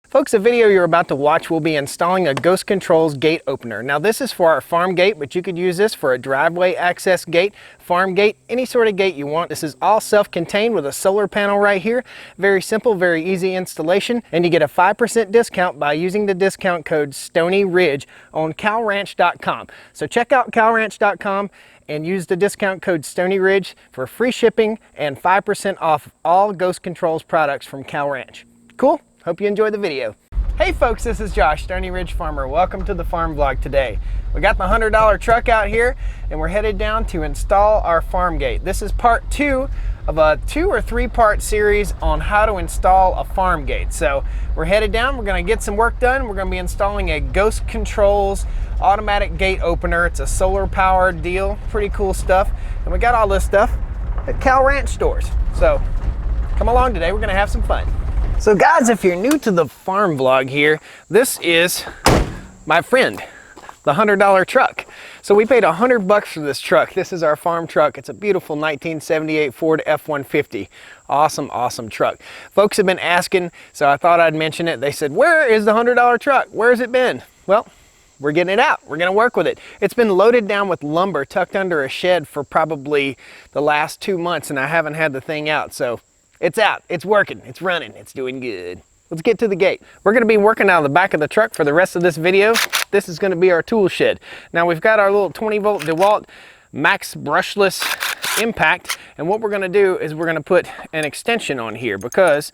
Folks, the video you're about to watch will be installing a Ghost Controls gate opener. Now this is for our farm gate, but you could use this for a driveway access gate, farm gate, any sort of gate you want. This is all self-contained with a solar panel right here. Very simple, very easy installation, and you get a 5% discount by using the discount code Stoney Ridge on calranch.com. So check out calranch.com and use the discount code Stoney Ridge for free shipping and 5% off all Ghost Controls products from Cal Ranch. Cool? Hope you enjoy the video. Hey folks, this is Josh, Stoney Ridge Farmer. Welcome to the farm vlog today. We got the $100 truck out here and we're headed down to install our farm gate. This is part 2 of a 2 or 3 part series on how to install a farm gate. So we're headed down, we're gonna get some work done. We're gonna be installing a Ghost Controls automatic gate opener. It's a solar powered deal, pretty cool stuff. And we got all this stuff at Cal Ranch stores. So come along today, we're gonna have some fun. So guys, if you're new to the farm vlog here, this is my friend, the $100 truck. So we paid $100 for this truck. This is our farm truck. It's a beautiful 1978 Ford F-150. Awesome, awesome truck. Folks have been asking, so I thought I'd mention it. They said, where is the $100 truck? Where's it been? Well, we're getting it out. We're gonna work with it. It's been loaded down with lumber tucked under a shed for probably the last 2 months, and I haven't had the thing out. So it's out, it's working, it's running, it's doing good. Let's get to the gate. We're gonna be working out of the back of the truck for the rest of this video. This is gonna be our tool shed. Now we've got our little 20-volt DeWalt Max brushless impact, and what we're gonna do is we're gonna put an extension on here because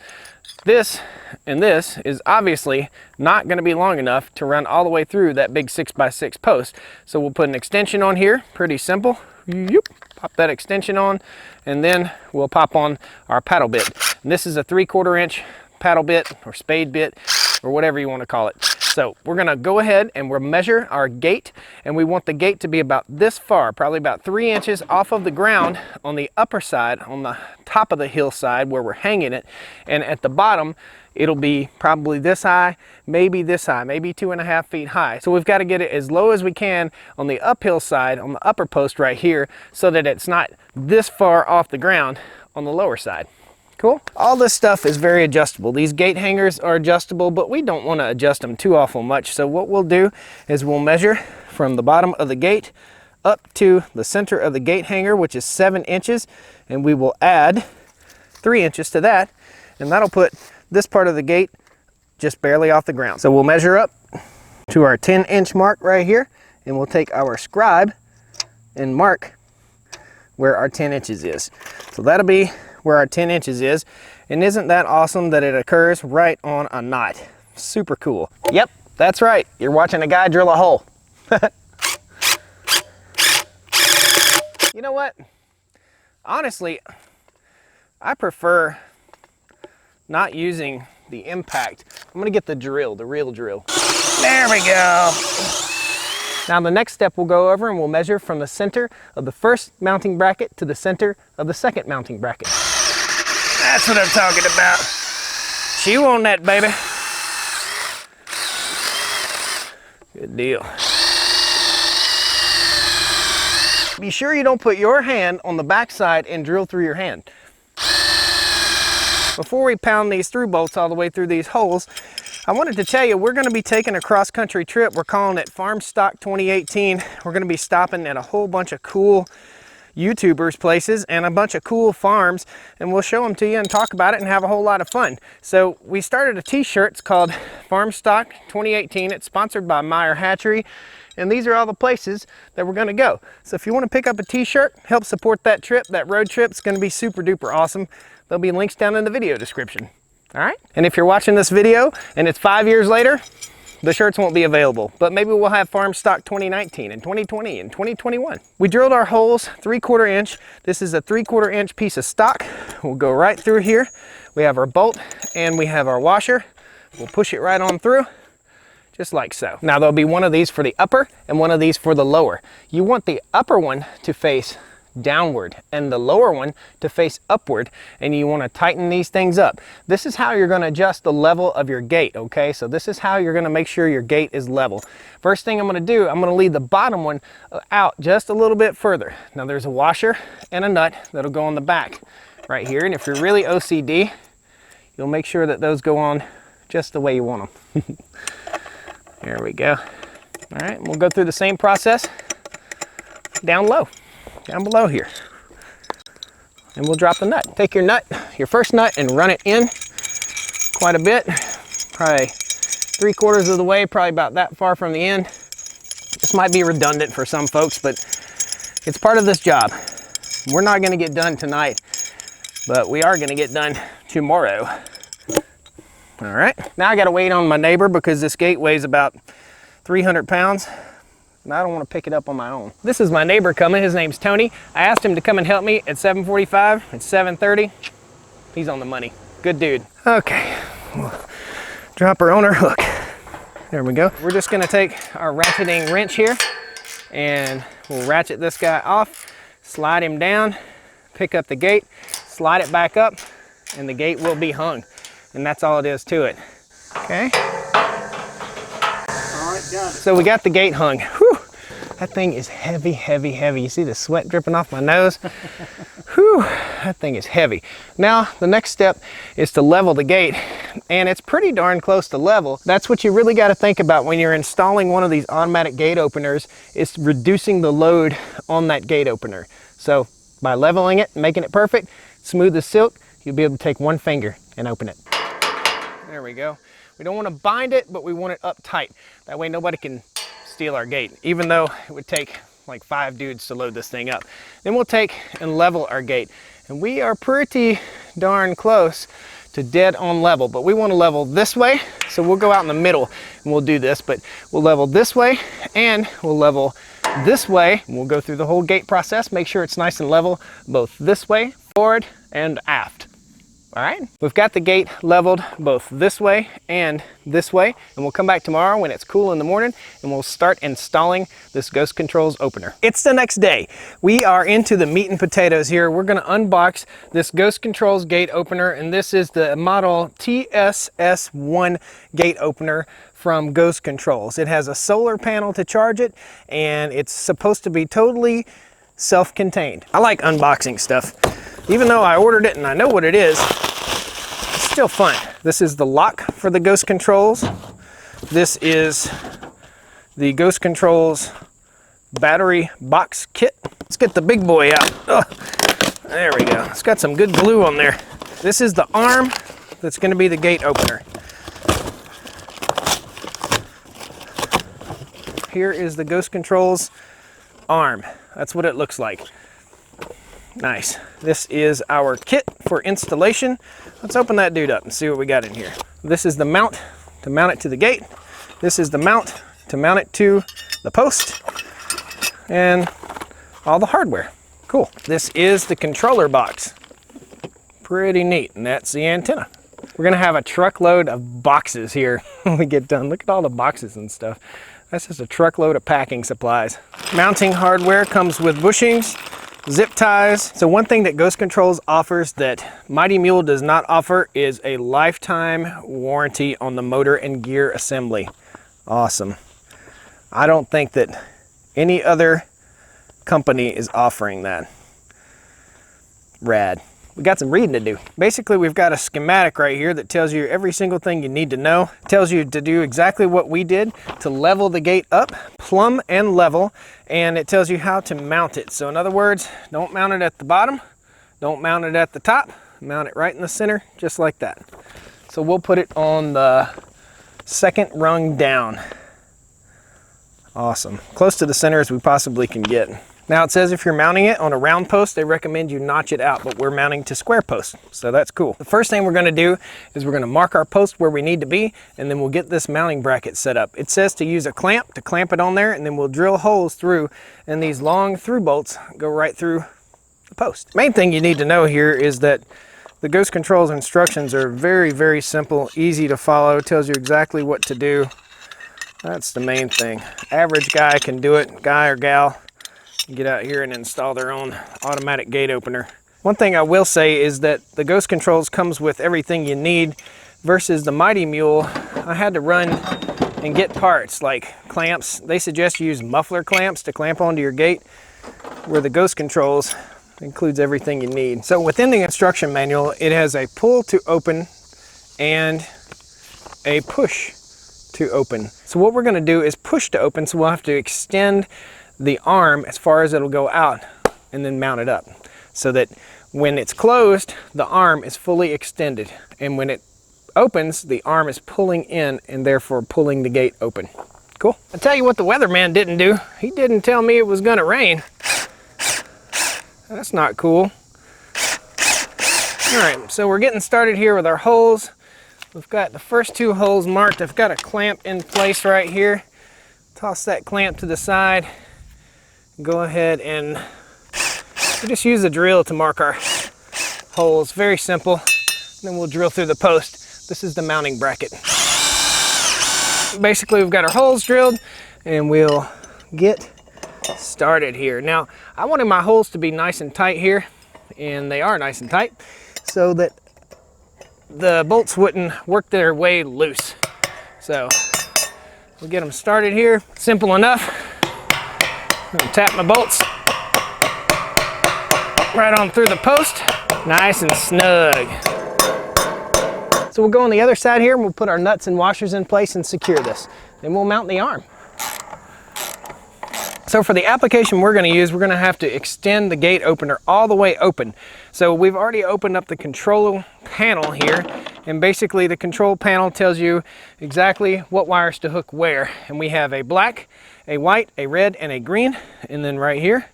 this and this is obviously not gonna be long enough to run all the way through that big 6x6 post. So we'll put an extension on here, pretty simple. Yep. Pop that extension on, and then we'll pop on our paddle bit. And this is a 3/4 inch paddle bit or spade bit or whatever you want to call it. So we're gonna go ahead and we'll measure our gate, and we want the gate to be about this far, probably about 3 inches off of the ground on the upper side, on the top of the hillside where we're hanging it, and at the bottom it'll be probably this high, maybe 2.5 feet high. So we've got to get it as low as we can on the uphill side, on the upper post right here, so that it's not this far off the ground on the lower side. Cool? All this stuff is very adjustable. These gate hangers are adjustable, but we don't want to adjust them too awful much. So what we'll do is we'll measure from the bottom of the gate up to the center of the gate hanger, which is 7 inches, and we will add 3 inches to that, and that'll put this part of the gate just barely off the ground. So we'll measure up to our 10-inch mark right here, and we'll take our scribe and mark where our 10 inches is. So that'll be where our 10 inches is. And isn't that awesome that it occurs right on a knot? Super cool. Yep, that's right. You're watching a guy drill a hole. You know what? Honestly, I prefer not using the impact. I'm gonna get the drill, the real drill. There we go. Now the next step we'll go over and we'll measure from the center of the first mounting bracket to the center of the second mounting bracket. That's what I'm talking about. Chew on that, baby. Good deal. Be sure you don't put your hand on the back side and drill through your hand. Before we pound these through bolts all the way through these holes, I wanted to tell you we're going to be taking a cross-country trip. We're calling it Farm Stock 2018. We're going to be stopping at a whole bunch of cool YouTubers places and a bunch of cool farms, and we'll show them to you and talk about it and have a whole lot of fun. So we started a t-shirt. It's called Farm Stock 2018. It's sponsored by Meyer Hatchery, and these are all the places that we're going to go. So if you want to pick up a t-shirt, help support that trip, that road trip, it's going to be super duper awesome. There'll be links down in the video description. All right? And if you're watching this video and it's 5 years later, the shirts won't be available, but maybe we'll have Farm Stock 2019 and 2020 and 2021. We drilled our holes 3/4 inch. This is a 3/4 inch piece of stock. We'll go right through here. We have our bolt and we have our washer. We'll push it right on through, just like so. Now there'll be one of these for the upper and one of these for the lower. You want the upper one to face downward and the lower one to face upward, and you want to tighten these things up. This is how you're going to adjust the level of your gate, okay? So this is how you're going to make sure your gate is level. First thing I'm going to do, I'm going to leave the bottom one out just a little bit further. Now there's a washer and a nut that'll go on the back right here, and if you're really OCD, you'll make sure that those go on just the way you want them. There we go. All right, we'll go through the same process down low, down below here. And we'll drop the nut. Take your nut, your first nut, and run it in quite a bit. Probably 3/4 of the way, probably about that far from the end. This might be redundant for some folks, but it's part of this job. We're not gonna get done tonight, but we are gonna get done tomorrow. All right, now I gotta wait on my neighbor because this gate weighs about 300 pounds. And I don't want to pick it up on my own. This is my neighbor coming. His name's Tony. I asked him to come and help me at 7:45. It's 7:30. He's on the money. Good dude. Okay, we'll drop her on her hook. There we go. We're just gonna take our ratcheting wrench here and we'll ratchet this guy off, slide him down, pick up the gate, slide it back up, and the gate will be hung. And that's all it is to it. Okay. So we got the gate hung. Whew, that thing is heavy, heavy, heavy. You see the sweat dripping off my nose? Whew, that thing is heavy. Now, the next step is to level the gate, and it's pretty darn close to level. That's what you really got to think about when you're installing one of these automatic gate openers, is reducing the load on that gate opener. So by leveling it, making it perfect, smooth as silk, you'll be able to take one finger and open it. There we go. We don't want to bind it, but we want it up tight. That way nobody can steal our gate, even though it would take like 5 dudes to load this thing up. Then we'll take and level our gate. And we are pretty darn close to dead on level, but we want to level this way. So we'll go out in the middle and we'll do this, but we'll level this way and we'll level this way. And we'll go through the whole gate process, make sure it's nice and level, both this way, forward and aft. All right, we've got the gate leveled both this way and this way, and we'll come back tomorrow when it's cool in the morning and we'll start installing this Ghost Controls opener. It's the next day. We are into the meat and potatoes here. We're gonna unbox this Ghost Controls gate opener, and this is the model TSS1 gate opener from Ghost Controls. It has a solar panel to charge it, and it's supposed to be totally self-contained. I like unboxing stuff. Even though I ordered it and I know what it is, it's still fun. This is the lock for the Ghost Controls. This is the Ghost Controls battery box kit. Let's get the big boy out. Oh, there we go. It's got some good glue on there. This is the arm that's going to be the gate opener. Here is the Ghost Controls arm. That's what it looks like. Nice. This is our kit for installation. Let's open that dude up and see what we got in here. This is the mount to mount it to the gate. This is the mount to mount it to the post, and all the hardware. Cool. This is the controller box. Pretty neat, and that's the antenna. We're gonna have a truckload of boxes here when we get done. Look at all the boxes and stuff. That's just a truckload of packing supplies. Mounting hardware comes with bushings, zip ties. So one thing that Ghost Controls offers that Mighty Mule does not offer is a lifetime warranty on the motor and gear assembly. Awesome. I don't think that any other company is offering that. Rad. We got some reading to do. Basically, we've got a schematic right here that tells you every single thing you need to know. It tells you to do exactly what we did to level the gate up, plumb and level, and it tells you how to mount it. So in other words, don't mount it at the bottom, don't mount it at the top, mount it right in the center, just like that. So we'll put it on the second rung down. Awesome. Close to the center as we possibly can get. Now it says if you're mounting it on a round post, they recommend you notch it out, but we're mounting to square posts, so that's cool. The first thing we're gonna do is we're gonna mark our post where we need to be, and then we'll get this mounting bracket set up. It says to use a clamp to clamp it on there, and then we'll drill holes through, and these long through bolts go right through the post. Main thing you need to know here is that the Ghost Controls instructions are very, very simple, easy to follow. It tells you exactly what to do. That's the main thing. Average guy can do it, guy or gal. Get out here and install their own automatic gate opener. One thing I will say is that the Ghost Controls comes with everything you need versus the Mighty Mule. I had to run and get parts like clamps. They suggest you use muffler clamps to clamp onto your gate, where the Ghost Controls includes everything you need. So within the instruction manual, it has a pull to open and a push to open. So what we're going to do is push to open, so we'll have to extend the arm as far as it'll go out and then mount it up so that when it's closed, the arm is fully extended, and when it opens, the arm is pulling in and therefore pulling the gate open. Cool. I'll tell you what the weatherman didn't do. He didn't tell me it was going to rain. That's not cool. All right, so we're getting started here with our holes. We've got the first 2 holes marked. I've got a clamp in place right here. Toss that clamp to the side. Go ahead and we just use a drill to mark our holes. Very simple. Then we'll drill through the post. This is the mounting bracket. Basically, we've got our holes drilled and we'll get started here. Now, I wanted my holes to be nice and tight here, and they are nice and tight, so that the bolts wouldn't work their way loose. So we'll get them started here. Simple enough. I'm gonna tap my bolts right on through the post, nice and snug. So we'll go on the other side here and we'll put our nuts and washers in place and secure this. Then we'll mount the arm. So for the application we're going to use, we're going to have to extend the gate opener all the way open. So we've already opened up the control panel here, and basically the control panel tells you exactly what wires to hook where. And we have a black, a white, a red, and a green. And then right here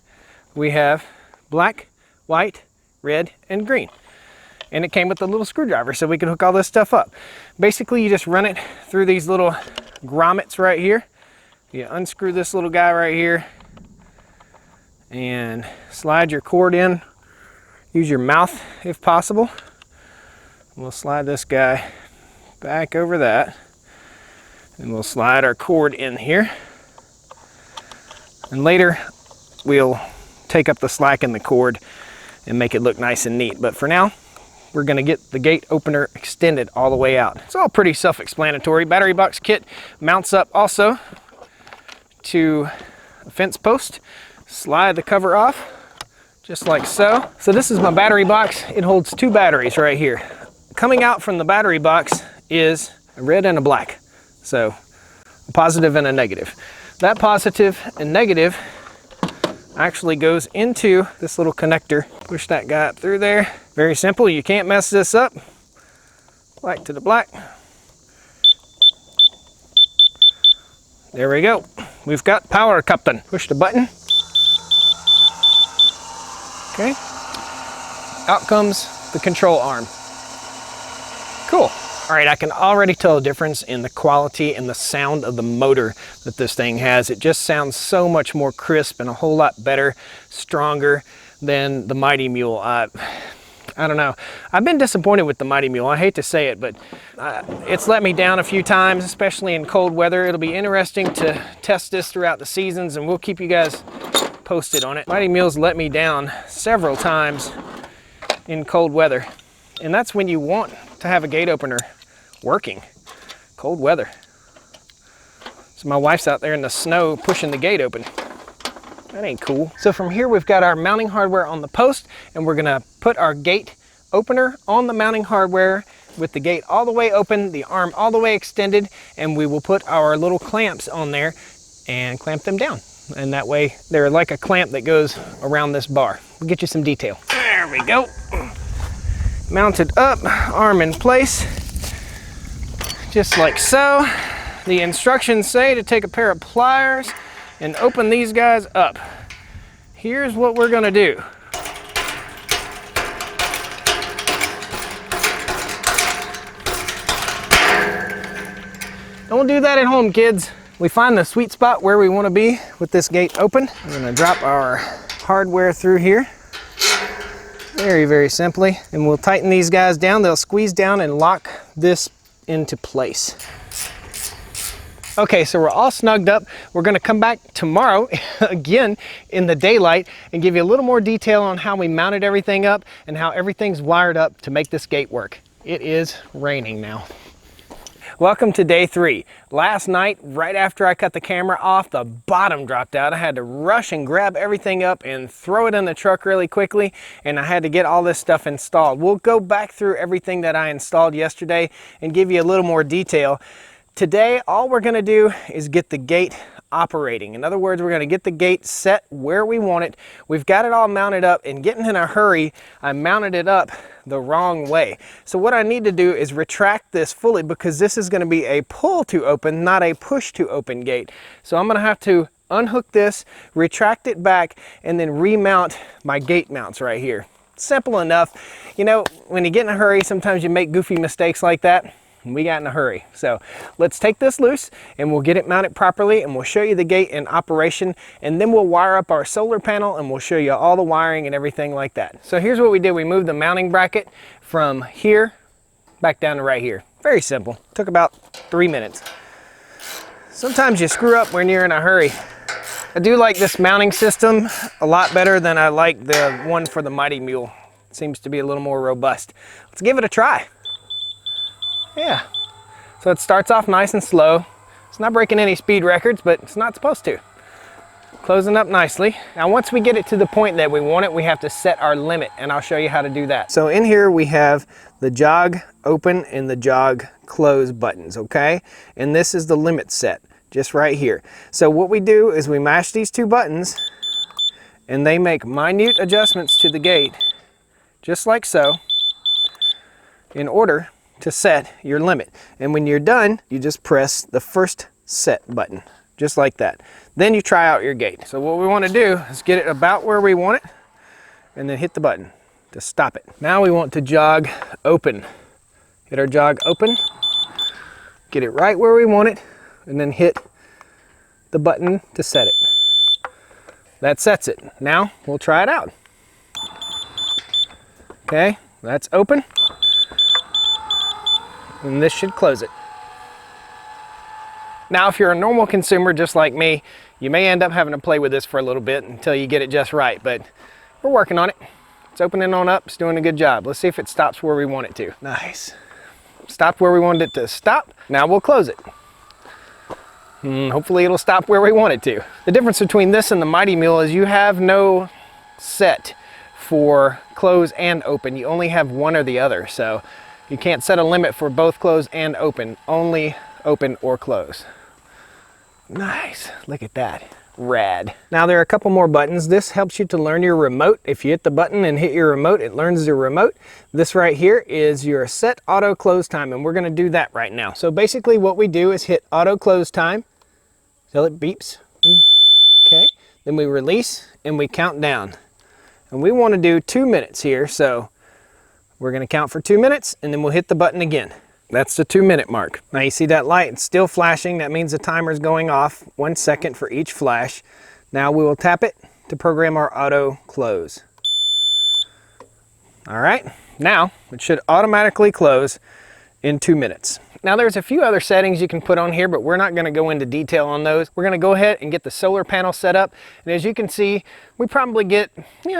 we have black, white, red, and green. And it came with a little screwdriver so we can hook all this stuff up. Basically, you just run it through these little grommets right here. You unscrew this little guy right here and slide your cord in. Use your mouth if possible. We'll slide this guy back over that, and we'll slide our cord in here. And later we'll take up the slack in the cord and make it look nice and neat. But for now, we're going to get the gate opener extended all the way out. It's all pretty self-explanatory. Battery box kit mounts up also to a fence post. Slide the cover off just like so. So this is my battery box. It holds 2 batteries right here. Coming out from the battery box is a red and a black. So a positive and a negative. That positive and negative actually goes into this little connector. Push that guy up through there. Very simple. You can't mess this up. Black to the black. There we go. We've got power coupling. Push the button. Okay. Out comes the control arm. Cool. All right, I can already tell a difference in the quality and the sound of the motor that this thing has. It just sounds so much more crisp and a whole lot better, stronger than the Mighty Mule. I don't know. I've been disappointed with the Mighty Mule. I hate to say it, but it's let me down a few times, especially in cold weather. It'll be interesting to test this throughout the seasons, and we'll keep you guys posted on it. Mighty Mule's let me down several times in cold weather, and that's when you want to have a gate opener working. Cold weather. So my wife's out there in the snow pushing the gate open. That ain't cool. So from here we've got our mounting hardware on the post, and we're gonna put our gate opener on the mounting hardware with the gate all the way open, the arm all the way extended, and we will put our little clamps on there and clamp them down. And that way they're like a clamp that goes around this bar. We'll get you some detail. There we go. Mounted up, arm in place, just like so. The instructions say to take a pair of pliers and open these guys up. Here's what we're gonna do. Don't do that at home, kids. We find the sweet spot where we want to be with this gate open. We're gonna drop our hardware through here. Very, very simply. And we'll tighten these guys down. They'll squeeze down and lock this into place. Okay, so we're all snugged up. We're gonna come back tomorrow again in the daylight and give you a little more detail on how we mounted everything up and how everything's wired up to make this gate work. It is raining now. Welcome to day 3. Last night, right after I cut the camera off, the bottom dropped out. I had to rush and grab everything up and throw it in the truck really quickly, and I had to get all this stuff installed. We'll go back through everything that I installed yesterday and give you a little more detail. Today, all we're going to do is get the gate operating. In other words, we're going to get the gate set where we want it. We've got it all mounted up, and getting in a hurry, I mounted it up the wrong way. So what I need to do is retract this fully, because this is going to be a pull to open, not a push to open gate. So I'm going to have to unhook this, retract it back, and then remount my gate mounts right here. Simple enough. You know, when you get in a hurry, sometimes you make goofy mistakes like that. We got in a hurry. So let's take this loose and we'll get it mounted properly, and we'll show you the gate in operation, and then we'll wire up our solar panel and we'll show you all the wiring and everything like that. So here's what we did. We moved the mounting bracket from here back down to right here. Very simple. Took about 3 minutes. Sometimes you screw up when you're in a hurry. I do like this mounting system a lot better than I like the one for the Mighty Mule. It seems to be a little more robust. Let's give it a try. Yeah, so it starts off nice and slow. It's not breaking any speed records, but it's not supposed to. Closing up nicely. Now once we get it to the point that we want it, we have to set our limit, and I'll show you how to do that. So in here we have the jog open and the jog close buttons, okay? And this is the limit set, just right here. So what we do is we mash these two buttons, and they make minute adjustments to the gate, just like so, in order to set your limit. And when you're done, you just press the first set button, just like that. Then you try out your gate. So what we want to do is get it about where we want it, and then hit the button to stop it. Now we want to jog open. Hit our jog open, get it right where we want it, and then hit the button to set it. That sets it. Now we'll try it out. Okay, that's open. And this should close it. Now if you're a normal consumer just like me, you may end up having to play with this for a little bit until you get it just right, but we're working on it. It's opening on up, it's doing a good job. Let's see if it stops where we want it to. Nice. Stopped where we wanted it to stop. Now we'll close it. Hopefully it'll stop where we want it to. The difference between this and the Mighty Mule is you have no set for close and open. You only have one or the other, so you can't set a limit for both close and open, only open or close. Nice, look at that, rad. Now there are a couple more buttons. This helps you to learn your remote. If you hit the button and hit your remote, it learns the remote. This right here is your set auto close time, and we're gonna do that right now. So basically what we do is hit auto close time till it beeps, okay? Then we release and we count down. And we wanna do 2 minutes here, so we're going to count for 2 minutes, and then we'll hit the button again. That's the 2 minute mark. Now you see that light, it's still flashing. That means the timer is going off 1 second for each flash. Now we will tap it to program our auto close. All right, now it should automatically close in 2 minutes. Now there's a few other settings you can put on here, but we're not going to go into detail on those. We're going to go ahead and get the solar panel set up. And as you can see, we probably get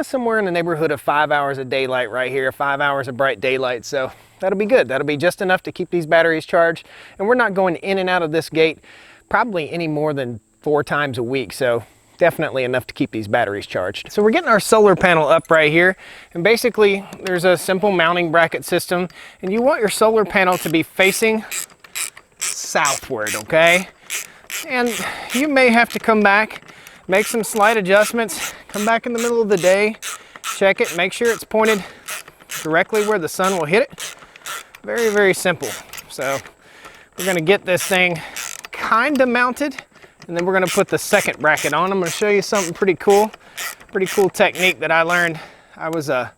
somewhere in the neighborhood of 5 hours of daylight right here, 5 hours of bright daylight. So that'll be good. That'll be just enough to keep these batteries charged. And we're not going in and out of this gate probably any more than 4 times a week. So definitely enough to keep these batteries charged. So we're getting our solar panel up right here, and basically there's a simple mounting bracket system, and you want your solar panel to be facing southward, okay? And you may have to come back, make some slight adjustments, come back in the middle of the day, check it, make sure it's pointed directly where the sun will hit it. Very, very simple. So we're gonna get this thing kinda mounted, and then we're going to put the second bracket on. I'm going to show you something pretty cool technique that I learned. I was a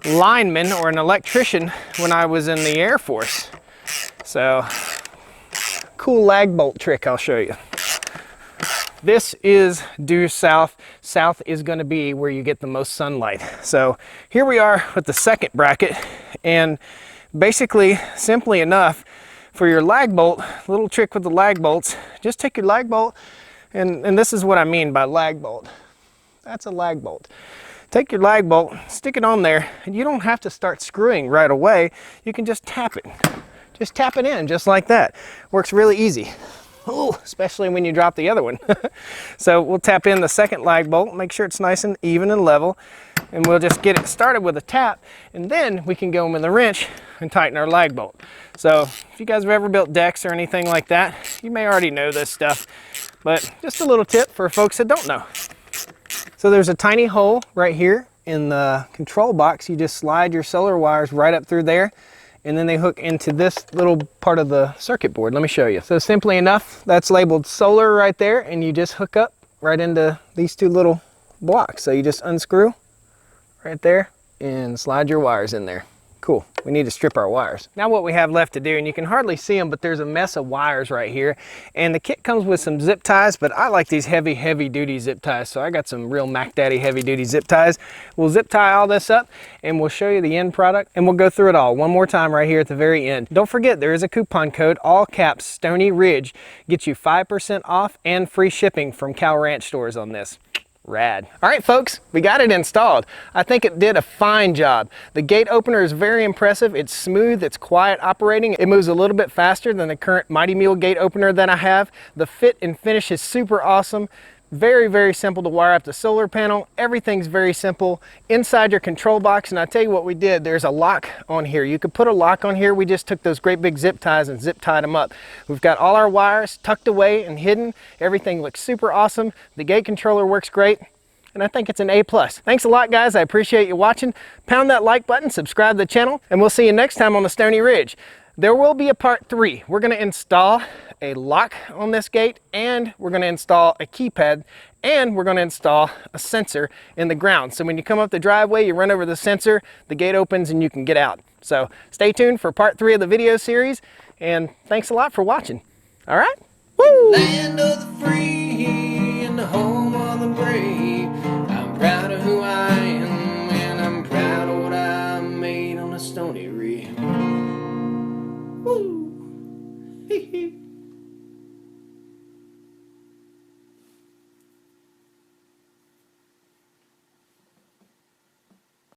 lineman or an electrician when I was in the Air Force. So, cool lag bolt trick I'll show you. This is due south. South is going to be where you get the most sunlight. So here we are with the second bracket, and basically, simply enough, for your lag bolt, little trick with the lag bolts, just take your lag bolt, and this is what I mean by lag bolt. That's a lag bolt. Take your lag bolt, stick it on there, and you don't have to start screwing right away. You can just tap it. just tap it in just like that. Works really easy. Ooh, especially when you drop the other one. So we'll tap in the second lag bolt, make sure it's nice and even and level, and we'll just get it started with a tap, and then we can go in with a wrench and tighten our lag bolt. So if you guys have ever built decks or anything like that, you may already know this stuff, but just a little tip for folks that don't know. So there's a tiny hole right here in the control box. You just slide your solar wires right up through there, and then they hook into this little part of the circuit board. Let me show you. So simply enough, that's labeled solar right there, and you just hook up right into these two little blocks. So you just unscrew right there and slide your wires in there. Cool. We need to strip our wires. Now what we have left to do, and you can hardly see them, but there's a mess of wires right here. And the kit comes with some zip ties, but I like these heavy duty zip ties. So I got some real Mac Daddy heavy duty zip ties. We'll zip tie all this up and we'll show you the end product, and we'll go through it all one more time right here at the very end. Don't forget, there is a coupon code, all caps, Stoney Ridge, gets you 5% off and free shipping from Cow Ranch stores on this. Rad. All right, folks, we got it installed. I think it did a fine job. The gate opener is very impressive. It's smooth, it's quiet operating. It moves a little bit faster than the current Mighty Mule gate opener that I have. The fit and finish is super awesome. Very simple to wire up the solar panel. Everything's very simple. Inside your control box, and I tell you what we did, there's a lock on here. You could put a lock on here. We just took those great big zip ties and zip tied them up. We've got all our wires tucked away and hidden. Everything looks super awesome. The gate controller works great, and I think it's an A+. Thanks a lot, guys. I appreciate you watching. Pound that like button, subscribe to the channel, and we'll see you next time on the Stoney Ridge. There will be a part 3. We're going to install a lock on this gate, and we're going to install a keypad, and we're going to install a sensor in the ground. So when you come up the driveway, you run over the sensor, the gate opens, and you can get out. So stay tuned for part 3 of the video series, and thanks a lot for watching. All right? Woo! Land of the free and the home.